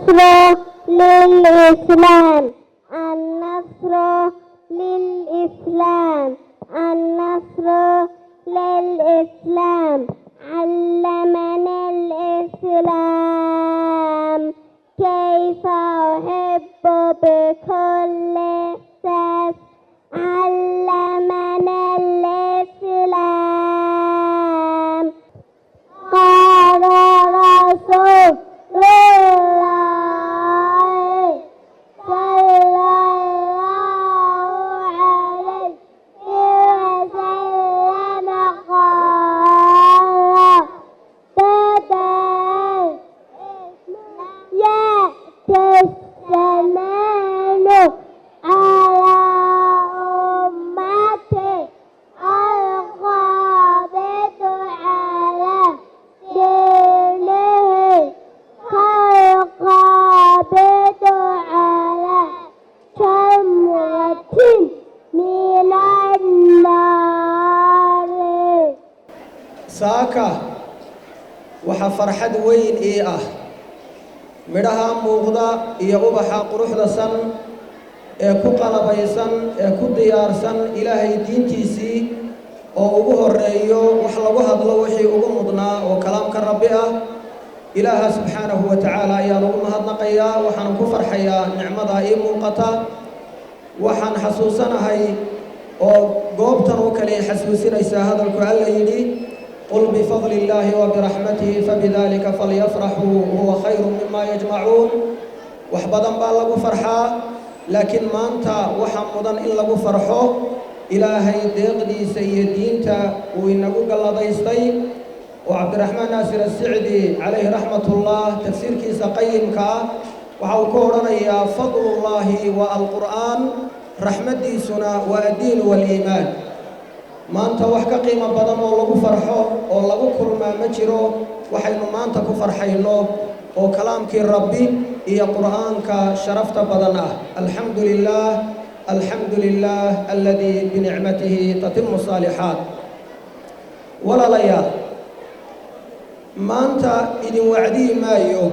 النصر للإسلام، النصر للإسلام، النصر للإسلام، علمنا الإسلام كيف أحب بكل إحساس، علمنا الإسلام. قال رسول الله صلى الله عليه وسلم قال بدأ يأتي الزمان على أمتي القابض على دينه كالقابض على شمرة من النار. saaka waxa farxad weyn ii ah midhaha muuqda iyo ubaxa quruxda san ee ku qalabaysan ee ku diyaarsan ilaahay diintiisii oo ugu horeeyo wax lagu hadlo wixii ugu mudnaa oo kalaamka rabbi ah. ilaaha subxaanahu wa tacaala ayaan ugu mahadnaqayaa, waxaan ku farxayaa nicmada ii muuqata. waxaan xasuusanahay oo goobtan oo kale xasuusinaysaa hadalku alla yidhi قل بفضل الله وبرحمته فبذلك فليفرحوا هو خير مما يجمعون. وحبداً بالله فرحا لكن ما أنت وحمداً إلا فرحه إلهي ديقدي سيدين تا وإنه قال ضيستي. وعبد الرحمن ناصر السعدي عليه رحمة الله تفسير كيس قيم كا وحوكورنا يا فضل الله والقرآن رحمتي سنا والدين والإيمان. maanta wax ka qiimo badan oo lagu farxo oo lagu kulmaa ma jiro. waxaynu maanta ku farxayno oo kalaamkii rabbi iyo qur'aanka sharafta badan ah. alxamdulilah alxamdulilah alladii binicmatihi tatimmu saalihaat. walaalayaal, maanta idin wacdiyi maayo,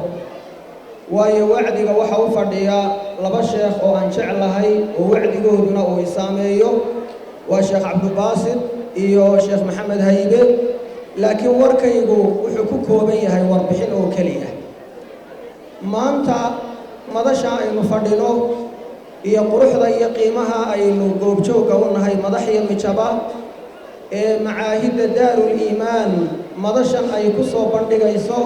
waayo wacdiga waxa u fadhiya laba sheekh oo aan jeclahay oo wacdigooduna uu isaameeyo, waa sheekh cabdibaasid iyo sheekh maxamed haybe. laakiin warkaygu wuxuu ku kooban yahay warbixin oo keliya. maanta madasha aynu fadhino iyo quruxda iyo qiimaha aynu goobjoogga u nahay madax iyo mijaba ee macaahidda daarul iimaan madashan ay ku soo bandhigayso,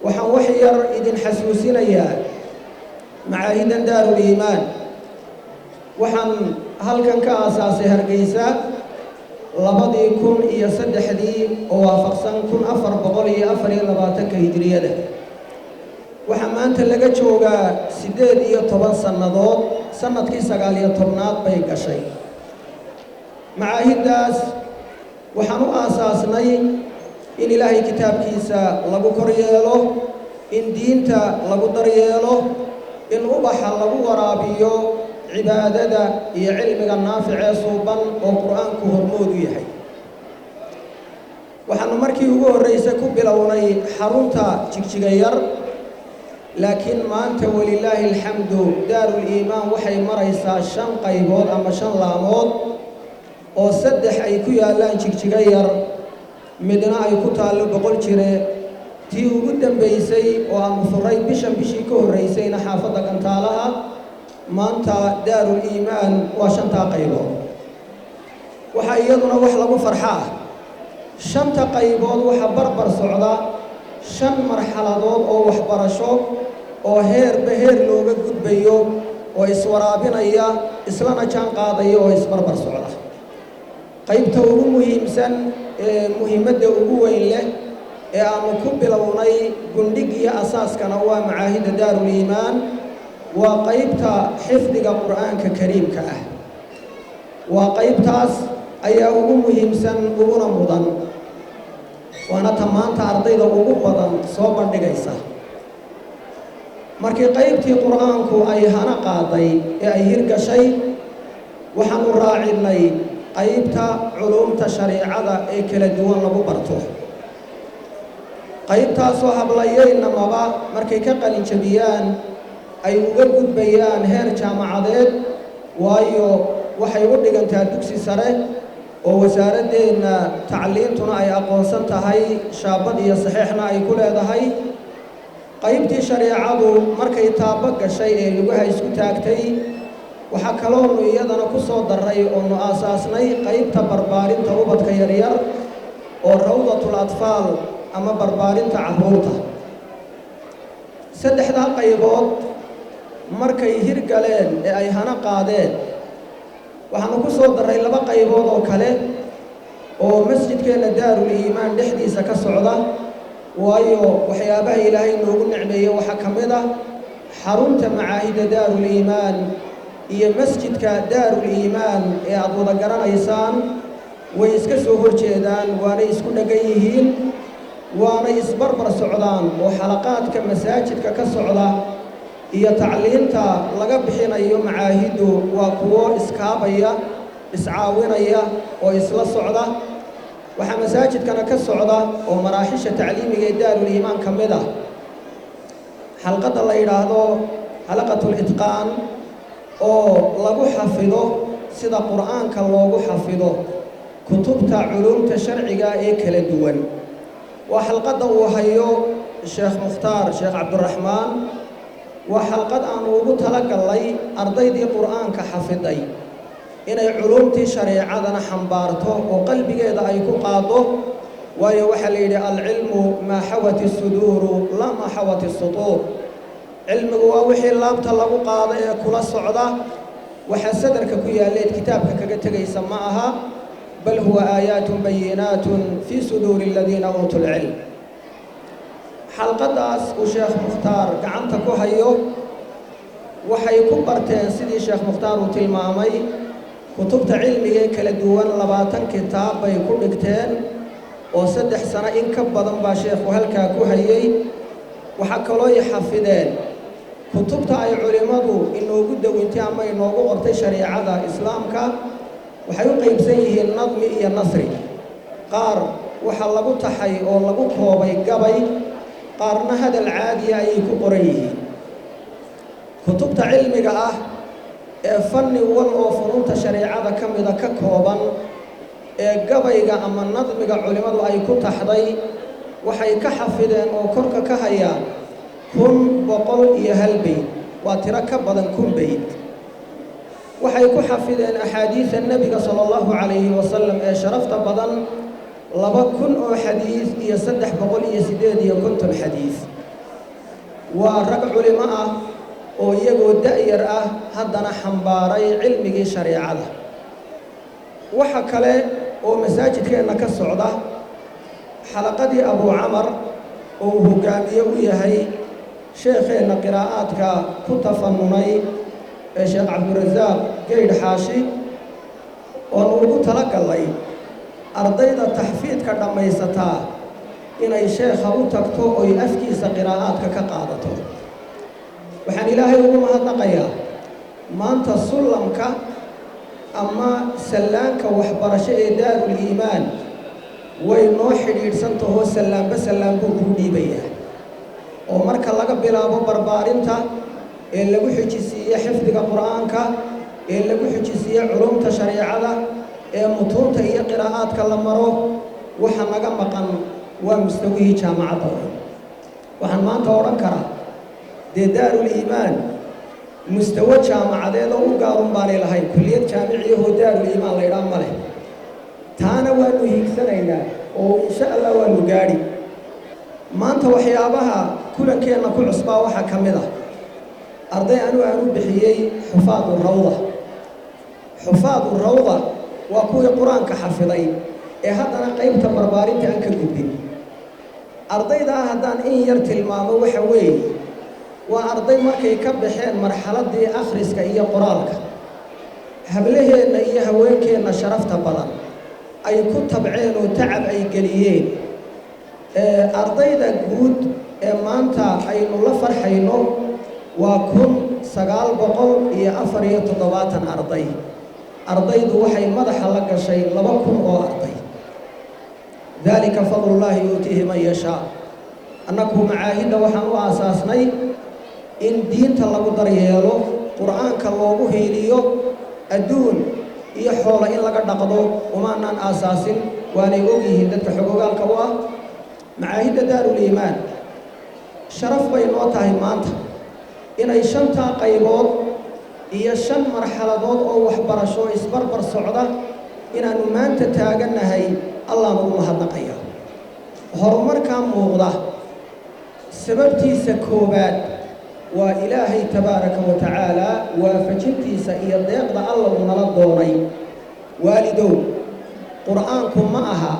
waxaan wax yar idin xasuusinayaa macaahiddan daarul iimaan. waxaan halkan ka aasaasay Hargeysa 2003 oo waafaqsan 1424 hijriyada. waxaa maanta laga joogaa 18 sannadood, sanadkii 19aad bay gashay. macaahiddaas waxaan u aasaasnay in ilaahay kitaabkiisa lagu koryeelo, in diinta lagu daryeelo, in ubaxa lagu waraabiyo cibaadada iyo cilmiga naafica suuban oo qur'aanku hormood u yahay. waxaanu markii ugu horeysay ku bilownay xarunta jigjiga yar, laakiin maanta walilaahi alxamdu daarul iimaan waxay maraysaa 5 qaybood ama 5 laamood oo 3 ay ku yaalaan jigjiga yar, midna ay ku taalo boqol jire. tii ugu dambeysay oo aan furay bishii ka horeysayna xaafadda Gantaalaha. maanta daarul iimaan waa 5 qaybood. waxa iyaduna wax lagu farxaa 5 qaybood waxa barbar socda 5 marxaladood oo waxbarasho oo heerba heer looga gudbayo oo iswaraabinaya, islana jaan qaadaya oo isbarbar socda. qaybta ugu muhiimsan ee muhiimadda ugu weyn leh ee aanu ku bilownay gundhig iyo asaaskana waa macaahidda daarul iimaan. waa qaybta xifdiga qur'aanka kariimka ah. waa qaybtaas ayaa ugu muhiimsan uguna mudan, waana ta maanta ardayda ugu badan soo bandhigaysa. markii qaybtii qur'aanku ay hana qaaday ee ay hirgashay, waxaanu raacinay qaybta culumta shariicada ee kala duwan lagu barto. qaybtaasoo hablayeynamaba markay ka qalin jabiyaan ay uga gudbayaan heer jaamacadeed waayo waxay u dhigantaa dugsi sare oo wasaaraddeena tacliintuna ay aqoonsan tahay shaabad iyo saxiixna ay ku leedahay qaybtii shareecadu markay taabo gashay ee lugaha isku taagtay waxaa kaloonu iyadana ku soo daray oonu aasaasnay qaybta barbaarinta ubadka yaryar oo rawdatul atfaal ama barbaarinta carruurta saddexdaa qaybood markay hirgaleen ee ay hana qaadeen waxaanu ku soo daray laba qaybood oo kale oo masjidkeenna daarul iimaan dhexdiisa ka socda waayo waxyaabaha ilaahay noogu nicmeeyey waxaa ka mid ah xarunta macaahida daarul iimaan iyo masjidka daarul iimaan ee aad wada garanaysaan way iska soo horjeedaan waanay isku dheggan yihiin waanay isbarbar socdaan oo xalaqaadka masaajidka ka socda iyo tacliinta laga bixinayo macaahiddu waa kuwo iskaabaya iscaawinaya oo isla socda waxaa masaajidkana ka socda oo maraaxisha tacliimiga ee daarul iimaan ka mid ah xalqadda la yidhaahdo xalaqatul itqaan oo lagu xafido sida qur'aanka loogu xafido kutubta culumta sharciga ee kala duwan waa xalqadda uu hayo sheekh mukhtaar sheekh cabdiraxmaan waa xalqad aanu ugu talagalnay ardaydii qur'aanka xafiday inay culumtii shareecadana xambaarto oo qalbigeeda ay ku qaado waayo waxaa la yidhi alcilmu maa xawat isuduuru laa maa xawat isutuur cilmigu waa wixii laabta lagu qaado ee kula socda waxaa sadarka ku yaalleed kitaabka kaga tegaysa ma aha bal huwa aayaatun bayinaatun fii suduuri aladiina uutuu lcilm xalqaddaas uu sheekh mukhtaar gacanta ku hayo waxay ku barteen sidii sheekh mukhtaar uu tilmaamay kutubta cilmiga ee kala duwan 20 kitaab bay ku dhigteen oo 3 sano in ka badan baa sheekhu halkaa ku hayay waxaa kaloo ay xafideen kutubta ay culimmadu inoogu dawintay ama inoogu qortay shariicada islaamka waxay u qaybsan yihiin nadmi iyo nasri qaar waxaa lagu taxay oo lagu koobay gabay qaarna hadal caadiya ayay ku qoran yihiin kutubta cilmiga ah ee fanni wal oo funuunta shariicada ka mida ka kooban ee gabayga ama nadmiga culimmadu ay ku taxday waxay ka xafideen oo korka ka hayaan 101 bayd waa tiro ka badan 1 bayd waxay ku xafideen axaadiisa nabiga sallallahu alayhi wasallam ee sharafta badan 2000 oo xadiis iyo 308 xadiis waa rag culimo ah oo iyagoo da'yar ah haddana xambaaray cilmigii shariicada waxa kale oo masaajidkeenna ka socda xalaqadii abu camar oo uu hogaamiye u yahay sheekheenna qiraa'aadka ku tafanunay ee sheekh cabdirasaaq geydh xaashi oonu ugu talagalnay ardayda taxfiidka dhammaysataa inay sheekha u tagto oy afkiisa qiraa'aadka ka qaadato waxaan ilaahay ugu mahadnaqayaa maanta sullamka ama sallaanka waxbarasho ee daarul iimaan way noo xidhiidhsantahoo sallaanba sallaan buu kuu dhiibayaa oo marka laga bilaabo barbaarinta ee lagu xijisiiye xifdiga qur'aanka ee lagu xijisiiye culumta shariicada ee mutuunta iyo qiraa'aadka la maro waxa naga maqan waa mustawihii jaamacadda waxaan maanta odhan karaa dee daarul iimaan mustawa jaamacadeed oo u gaarun baanay lahayn kulliyad jaamiciyahoo daarul iimaan la idhaa ma leh taana waanu hiigsanaynaa oo insha allah waanu gaadhi maanta waxyaabaha kulankeenna ku cusbaa waxaa ka mid ah arday anu aanu bixiyey xufaadu rawda waa kuwii qur-aanka xafiday ee haddana qaybta barbaarinta aan ka gudbin ardaydaa haddaan in yar tilmaamo waxa weeye waa arday markay ka baxeen marxaladdii akhriska iyo qoraalka hablaheenna iyo haweenkeenna sharafta badan ay ku tabceen oo tacab ay geliyeen ardayda guud ee maanta aynu la farxayno waa 1974 arday ardaydu waxay madaxa la gashay 2000 oo arday dalika fadlullahi yuutiihi man yashaa annagu macaahidda waxaan u aasaasnay in diinta lagu daryeelo qur'aanka loogu hiiliyo adduun iyo xoola in laga dhaqdo umaanaan aasaasin waanay ogyihiin dadka xogogaalka u ah macaahidda daaruliimaan sharaf bay noo tahay maanta inay 5 qaybood iyo 5 marxaladood oo waxbarasho isbarbar socda inaanu maanta taagannahay allaanu u mahadnaqaya horumarkaa muuqda sababtiisa koobaad waa ilaahay tabaaraka wa tacaala waafajintiisa iyo deeqda alla uu nala doonay waalidow qur'aanku ma aha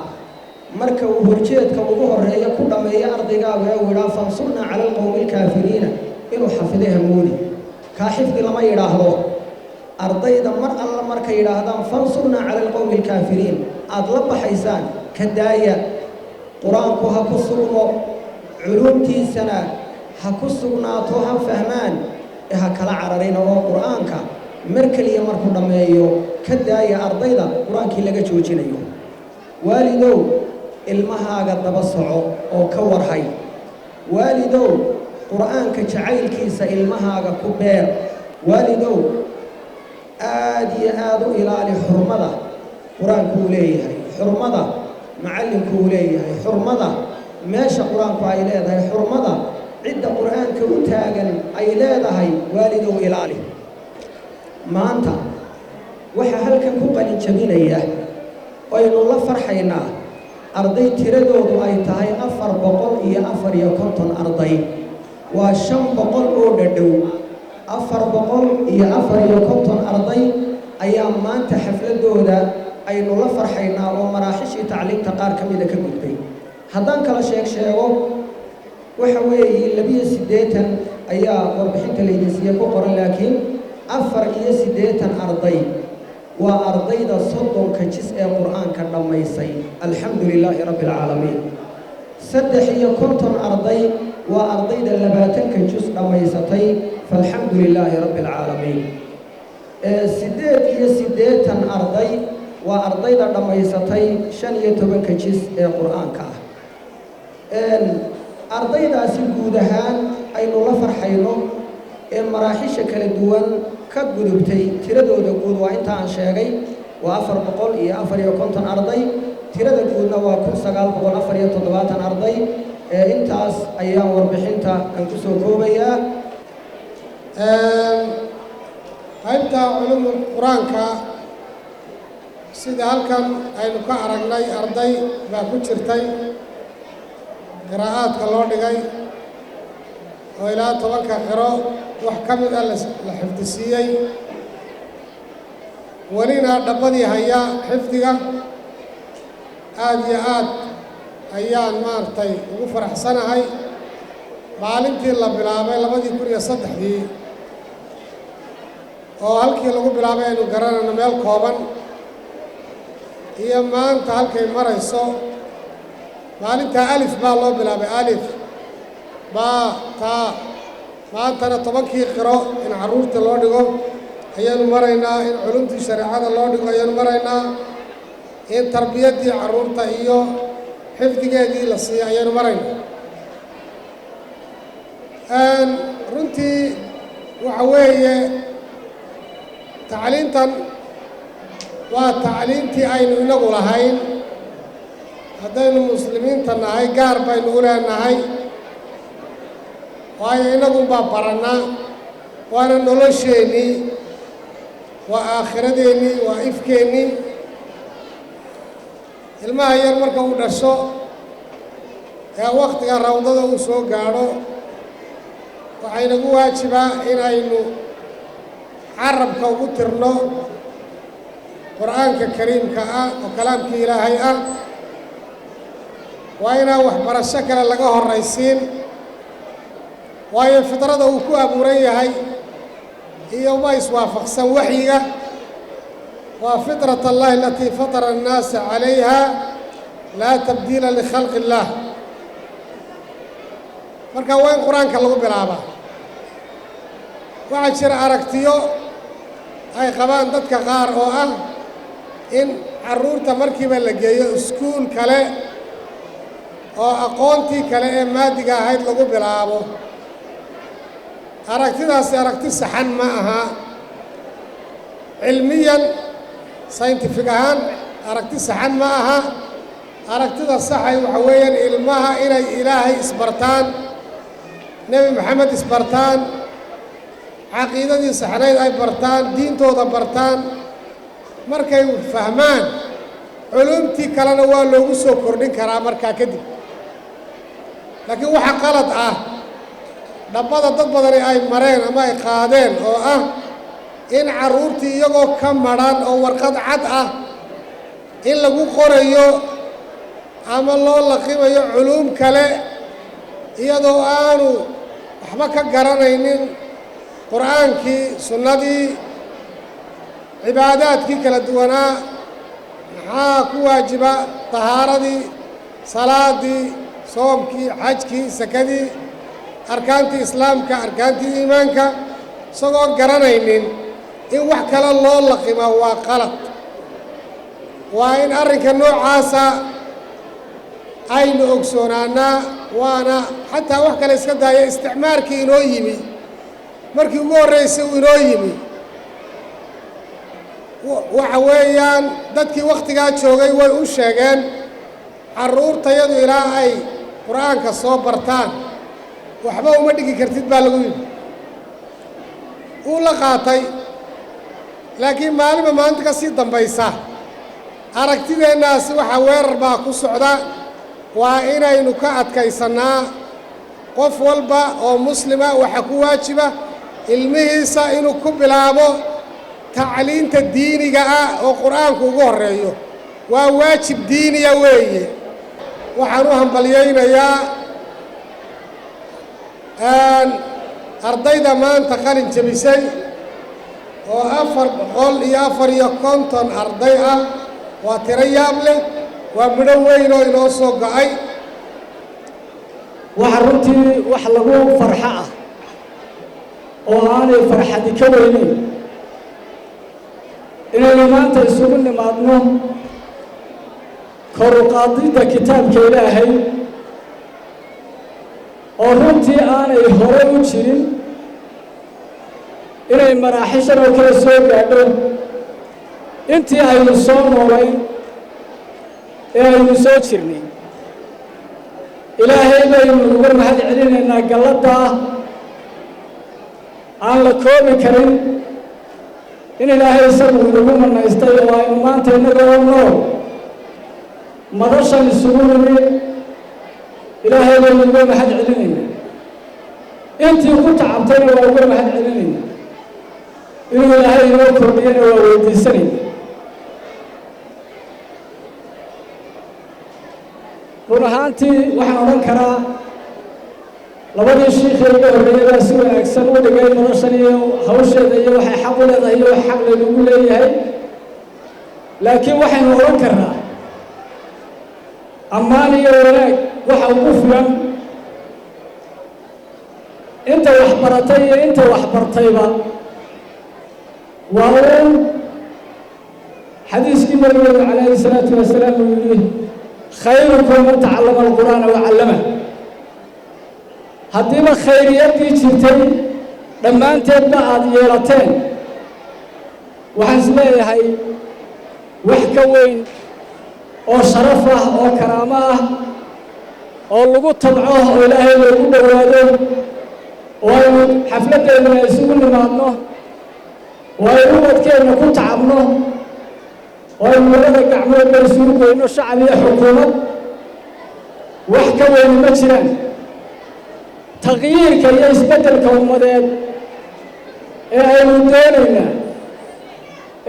marka uu horjeedka ugu horeeya ku dhameeyo ardaygaaba ee uu yidhaa fansurna cala alqowmi alkaafiriina inuu xafiday hamoodi kaa xifdi lama yidhaahdo ardayda mar alla markay yidhaahdaan fansurna cala alqowmi alkaafiriin aad la baxaysaan ka daaya qur-aanku ha ku sugno culumtiisana ha ku sugnaato ha fahmaan ee ha kala cararina oo qur'aanka mar keliya markuu dhammeeyo ka daaya ardayda qur-aankii laga joojinayo waalidow ilmahaaga daba soco oo ka warhay waalidow qur'aanka jacaylkiisa ilmahaaga ku beer waalidow aad iyo aad u ilaali xurmada qur-aanku uu leeyahay xurmada macallinku uu leeyahay xurmada meesha qur-aanku ay leedahay xurmada cidda qur'aanka u taagan ay leedahay waalidow ilaali maanta waxaa halkan ku qalin jabinaya aynu la farxaynaa arday tiradoodu ay tahay 454 arday waa 500 oo dhadhow 454 arday ayaa maanta xafladooda aynu la farxaynaa oo maraaxishii tacliimta qaar ka mida ka gudbay haddaan kala sheego waxa weeye 82 ayaa warbixinta laydinsiiye ku qoran laakiin 84 arday waa ardayda 30 jis ee qur'aanka dhammaysay alxamdulilaahi rabbi alcaalamiin 53 arday waa ardayda 20 jis dhammaysatay falxamdulilaahi rabbi alcaalamiin 88 arday waa ardayda dhammaysatay 15 jis ee qur'aanka ah ardaydaasi guud ahaan aynu la farxayno ee maraaxisha kala duwan ka gudubtay tiradooda guud waa inta aan sheegay waa 454 arday tirada guudna waa 1974 arday intaas ayaan warbixinta aan ku soo koobayaa qaybta culumul quraanka sida halkan aynu ka aragnay arday baa ku jirtay qiraa'aadka loo dhigay oo ilaa 10 qiro wax ka mid ah la xifdisiiyey welina dhabbadii haya xifdiga aad iyo aad ayaan maaragtay ugu faraxsanahay maalintii la bilaabay 2003 oo halkii lagu bilaabay aynu garanayno meel kooban iyo maanta halkay marayso maalinta alif baa loo bilaabay alif baa taa maantana 10 qiro in carruurta loo dhigo ayaanu maraynaa in culumtii shareecada loo dhigo ayaanu maraynaa in tarbiyaddii carruurta iyo xifdigeedii la siiyo ayaanu maraynaa runtii waxa weeye tacliintan waa tacliintii aynu inagu lahayn haddaynu muslimiinta nahay gaar baynu u leenahay waayo inagunbaa barannaa waana nolosheennii waa aakhiradeenii waa ifkeennii ilmaha yar marka uu dhasho ee wakhtiga rawdada uu soo gaadho waxaynagu waajibaa inaynu carabka ugu tirno qur'aanka kariimka ah oo kalaamkii ilaahay ah waa inaan waxbarasho kale laga horraysiin waayo fidrada uu ku abuuran yahay iyo ma iswaafaqsan waxyiga waa fitrat allahi alatii fatara annaasa calayha laa tabdiila likhalqi illaah marka waa in qur-aanka lagu bilaabaa waxaa jira aragtiyo ay qabaan dadka qaar oo ah in carruurta markiiba la geeyo iskuul kale oo aqoontii kale ee maadiga ahayd lagu bilaabo aragtidaasi aragti saxan ma aha cilmiyan scientific ahaan aragti saxan ma aha aragtida saxay waxa weeyaan ilmaha inay ilaahay isbartaan nebi maxamed isbartaan caqiidadii saxnayd ay bartaan diintooda bartaan markay fahmaan culumtii kalena waa loogu soo kordhin karaa markaa kadib laakiin waxa qalad ah dhabbada dad badani ay mareen ama ay qaadeen oo ah in carruurtii iyagoo ka madhan oo warqad cad ah in lagu qorayo ama loo laqimayo culuum kale iyadoo aanu waxba ka garanaynin qur'aankii sunnadii cibaadaadkii kala duwanaa maxaa ku waajiba tahaaradii salaadii soomkii xajkii sakadii arkaantii islaamka arkaantii iimaanka isagoo garanaynin in wax kale loo laqima waa qalad waa in arrinka noocaasa aynu ogsoonaanaa waana xataa wax kale iska daaya isticmaarkii inoo yimi markii ugu horraysay uu inoo yimi waxa weeyaan dadkii wakhtigaa joogay way u sheegeen carruurtayadu ilaa ay qur'aanka soo bartaan waxba uma dhigi kartid baa lagu yidhi wuu la qaatay laakiin maalinba maalinta ka sii dambaysa aragtideennaasi waxaa weerar baa ku socda waa inaynu ka adkaysannaa qof walba oo muslima waxa ku waajiba ilmihiisa inuu ku bilaabo tacliinta diiniga ah oo qur'aanku ugu horreeyo waa waajib diiniya weeye waxaan u hambalyaynayaa ardayda maanta qalin jebisay oo 454 arday ah waa tiro yaab leh waa midho weyn oo inoo soo go'ay waxa runtii wax lagu farxo ah oo aanay farxadi ka weynin inaynu maanta isugu nimaadno kor u qaadidda kitaabka ilaahay oo runtii aanay hore u jirin inay maraaxishan oo kale soo gaadho intii aynu soo noolayn ee aynu soo jirnay ilaahay baynu uga mahad celinaynaa galladda aan la koobi karin in ilaahay isagu inagu manaystay oo aynu maanta innagoo nool madashan isugu nimid ilaahay baynu uga mahad celinaynaa intii ku tacabtayna waa uga mahad celinaynaa inuu ilaahay inoo kordhiyana waa weydiisanayna run ahaantii waxaan odhan karaa labadii shiikhee uga horreeyay baa si wanaagsan u dhigay noloshan iyo hawsheeda iyo waxay xaq u leedahay iyo wax xaq laynagu leeyahay laakiin waxaynu odhan karnaa ammaan iyo wanaag waxa ugu filan inta wax baratay iyo inta wax bartayba waa uun xadiiskii nabigeenu calayhi salaatu wasalaam uu yidhi khayrukum man tacallama alqur'aana wacallama haddiiba khayriyaddii jirtay dhammaanteedba aad yeelateen waxaan is leeyahay wax ka weyn oo sharaf ah oo karaamo ah oo lagu tabco oo ilaahay loogu dhowaado oo aynu xafladdeennana isugu nimaadno oo aynu ubadkeenna ku tacabno oo aynu labada gacmoodba isugu goyno shacab iyo xukuumad wax ka weyni ma jiraan taqyiirka iyo isbeddelka ummadeed ee aynu doonaynaa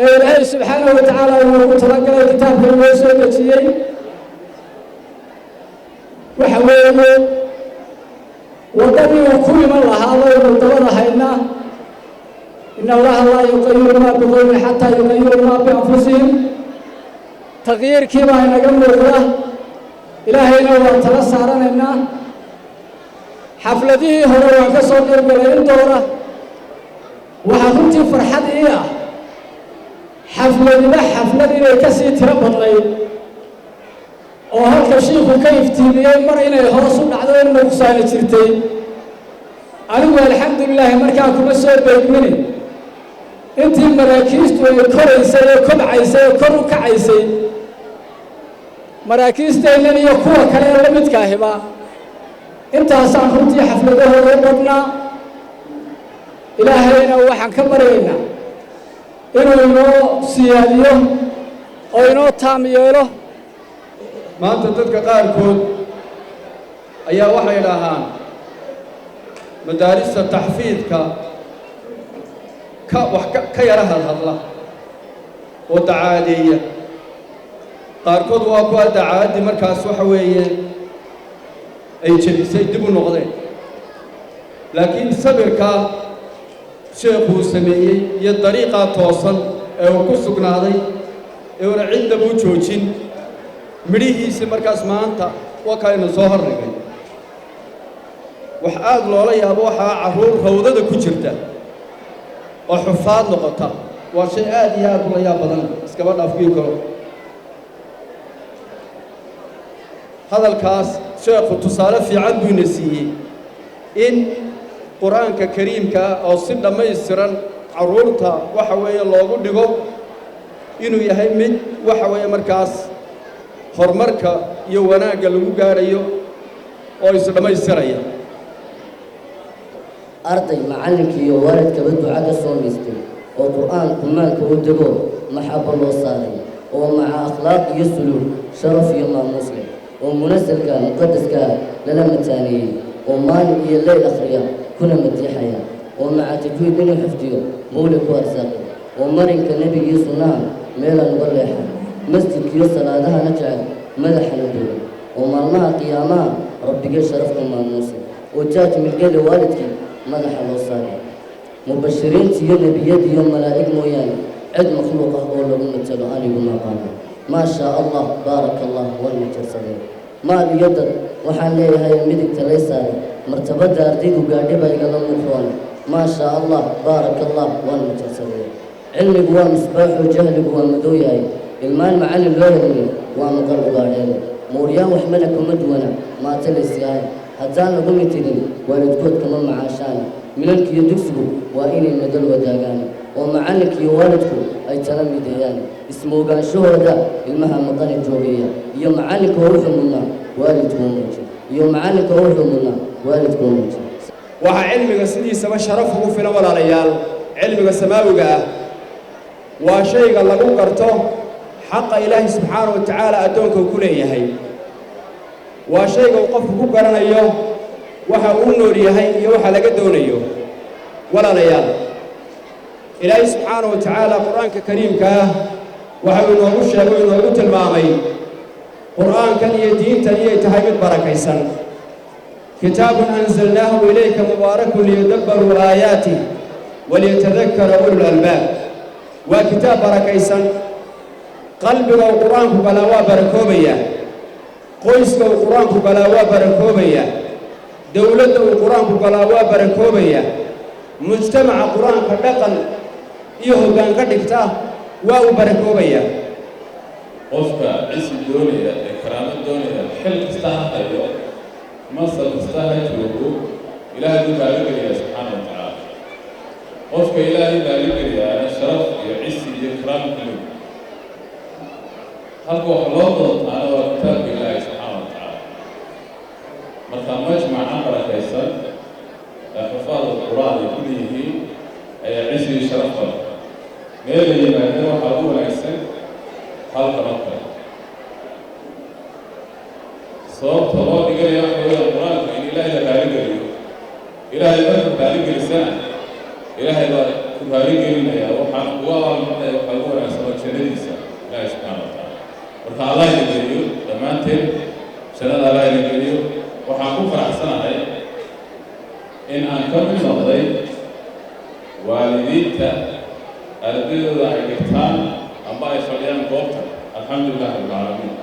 ee ilaahay subxaanahu wa tacaala inoogu talagalay kitaabka inoo soo dejiyey waxa weeye waddadii uu ku iman lahaa baynu dabada haynaa in allaha laa yuqayiru maa biqowmin xataa yuqayiru maa bianfusihim taqyiirkii baa inaga muuqda ilaahayna waa tala saaranaynaa xafladihii hore waan ka soo qaybgalay in doona waxaa runtii farxad ii ah xafladiba xaflad inay ka sii tiro badnayd oo halka shiikhu ka iftiimiyey mar inay hoos u dhacdo in nuqsaani jirtay anigu alxamdulilaahi markaa kuma soo beegmini intii maraakiistu ay koraysay oo kobcaysay oo kor u kacaysay maraakiisteennan iyo kuwa kale ee la midkaahiba intaasaan runtii xafladahooda u qabnaa ilaahayna waxaan ka baryaynaa inuu inoo siyaadiyo oo inoo taam yeelo maanta dadka qaarkood ayaa waxay dhahaan madaarista taxfiidka ka yara hadhadla oo dacaadeeya qaarkood waa kuwa dacaadii markaas waxa weeye ay jebisay dib u noqdeen laakiin sabirkaa sheekhuu sameeyey iyo dariiqaa toosan ee uu ku sugnaaday ee una ciddaba u joojin midhihiisii markaas maanta waa kaynu soo horrigay wax aad loola yaabo waxaa carruur rawdada ku jirta oo xufaad noqota waa shay aad iyo aad ula yaab badan iskaba dhaafkii karo hadalkaas sheekhu tusaale fiican buu ina siiyey in qur-aanka kariimka oo si dhammaystiran carruurta waxa weeye loogu dhigo inuu yahay mid waxa weeye markaas horumarka iyo wanaagga lagu gaarayo oo isdhammaystiraya arday macallinkii iyo waalidkaba duca ka soo miistay oo qur'aanku maalka u dego maxabo loo saaray oo maca akhlaaq iyo suluug sharaf iyo maamuus leh oo munasalka muqadaska lala mataaneeyey oo maalin iyo leyl akhriya kuna madiixaya oo maca tajwiid inuu xifdiyo mawla ku arsaaqay oo marinka nebiga iyo sunnaha meelaan uga leexan masjidkiiyo salaadahana jecel madaxana dooga oo maalmaha qiyaamaha rabbigee sharafka maamuusay oo jaaj milgada waalidkii madaxa loo saaray mubashiriinta iyo nebiyada iyo malaa'ig mooyaane cid makhluuq ah oo lagu matalo anigu maqaano maa shaa allah baaraka allah walna jarsadeen maal iyo dad waxaan leeyahay midigta lay saaray martabadda ardaydu gaadhiba igala muuqroone maa shaa allah baaraka allah walna jarsadeen cilmigu waa misbaaxoo jahligu waa madow yahay ilmaan macallin loo helin waa maqal ugaadheen mooryaan wax mala kuma duwana maata laysyahay haddaan lagu mitidin waalidkood kama macaashaan milalkiiyo dugsigu waa inay madal wadaagaan oo macallinka iyo waalidku ay tala mideeyaan ismoogaanshahooda ilmaha maqani joogeeya iyo macallinka oo wuxuu mudnaa waalidkuu muuji iyo macallinka oo wuxuu mudnaa waalidkuu muuji waxaa cilmiga sidiisaba sharaf ugu filan walaalayaal cilmiga samaawiga ah waa shayga lagu garto xaqa ilaahay subxaanahu wa tacaala addoonka uu ku leeyahay waa shayga uu qofku ku garanayo waxa uu nool yahay iyo waxa laga doonayo walaalayaal ilaahay subxaanahu wa tacaala qur-aanka kariimka ah waxa uu inoogu sheegay inoogu tilmaamay qur'aankan iyo diintan inay tahay mid barakaysan kitaabun anzalnaahu ilayka mubaarakun liyadabbaruu aayaatih waliyatadakkara ulul albaab waa kitaab barakaysan qalbiga uu qur-aanku galaa waa barakoobaya qoyska uu qur-aanku galaa waa barakoobaya dowladda uu qur-aanku galaa waa barakoobaya mujtamaca qur-aanka dhaqan iyo hoggaan ka dhigta waa uu barakoobaya qofka cisi doonaya ee karaamo doonaya xil kasta ha hayo masal kasta ha joogo ilaahay buu baaligeliyaa subxaana wa tacaala qofka ilaahay baaligeliyaana sharaf iyo cisi iyo karaamo ka lug halka wax loo doontaana waa kitaabka ilaahay subxaana wa tacaala marka majmacan barakaysan ee xufaada qur-aan ay ku leeyihiin ayaa cisi iyo sharaf qaba meel la yimaadeen waxaa ugu wanaagsan halka marka sababta loo dhigaya waxa weeyaan qur-aanka in ilaahay la baaligeliyo ilaahay marka baaligelisana ilaahay baa ku baaligelinaya waxaan ugu abaalmarinaya waxaa ugu wanaagsan oo jannadiisa ilaahay subxaana wa tacaala marka allah ina geliyo dhammaanteen jannada allah ina geliyo waxaan ku faraxsanahay in aan ka mid noqday waalidiinta ardaydooda ay dhigtaan amba ay fadhiyaan goobta alxamdulilah rabbilcaalamiin